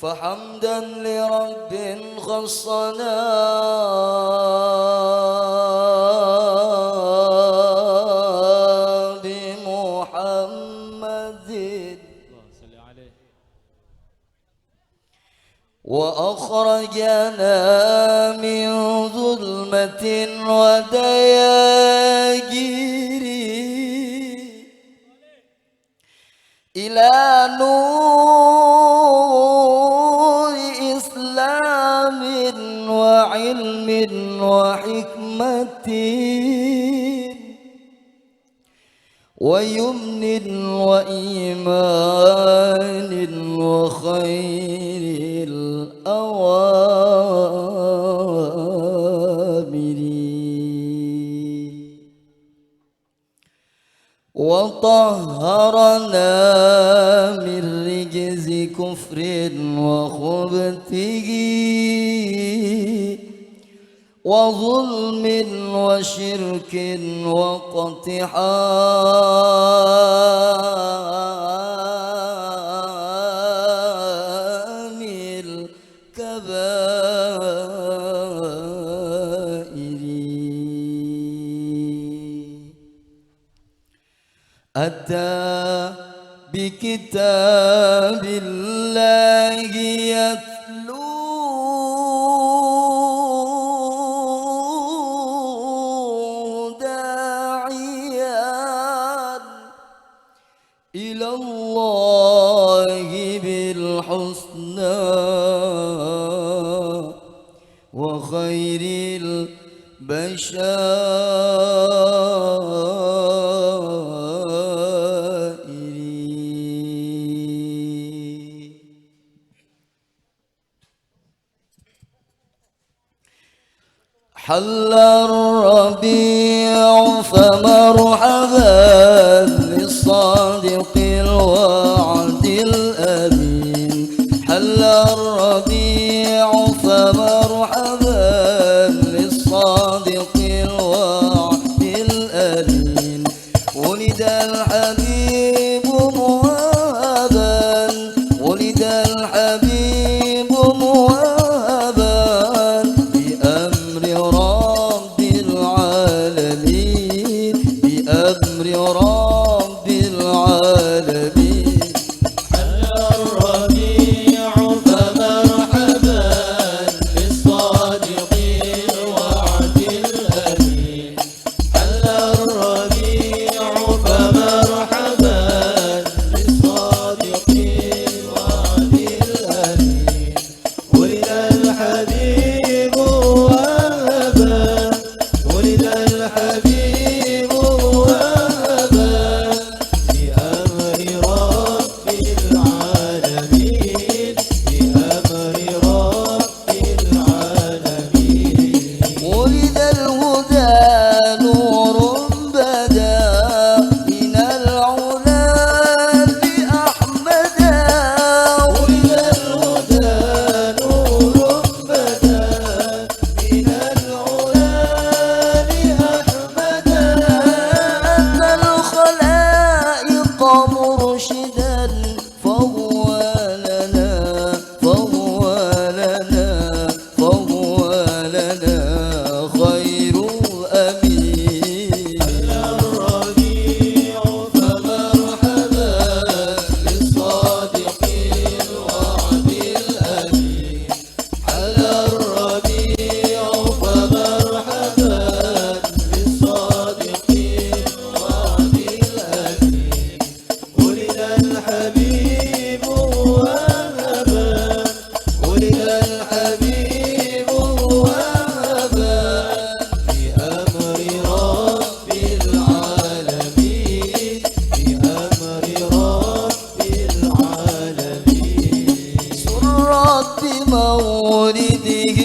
فحمدا لرب خصنا بمحمد وأخرجنا من ظلمة ودياجير إلى نور إسلام وعلم وحكمة ويمن وإيمان وخير الأوامر وطهرنا من رجز كفر وخبثه وظلم وشرك واقتحام الكبائر أتى بكتاب الله يتلو إلى الله بالحسنى وخير البشائر حل الربيع فمرحبا للصادق الوعد الأمين حل الربيع فمرحبا للصادق الوعد الأمين ولد الحبيب موهبا ولد الحبيب موهبا بأمر رب العالمين بأمر رب العالمين حل الربيع فمرحبا بالصادق الوعد الأمين حل الربيع فمرحبا بالصادق الوعد الأمين ولد الحبيب وهبا ولد الحبيب وهبا بأمر رب العالمين بأمر رب العالمين ولد الهدى نور بدا من العلا بأحمدا ولد الهدى نور بدا من العلا لأحمدا أتى الخلائق مرشدا فهو لنا فهو لنا فهو لنا خير أمين الربيع فمرحبا بالصادق الوعد الأمين حل الربيع فمرحبا بالصادق الوعد الأمين ولد الحبيب وهبا ولد الحبيب وهبا بأمر رب العالمين بأمر رب العالمين سرت بمولده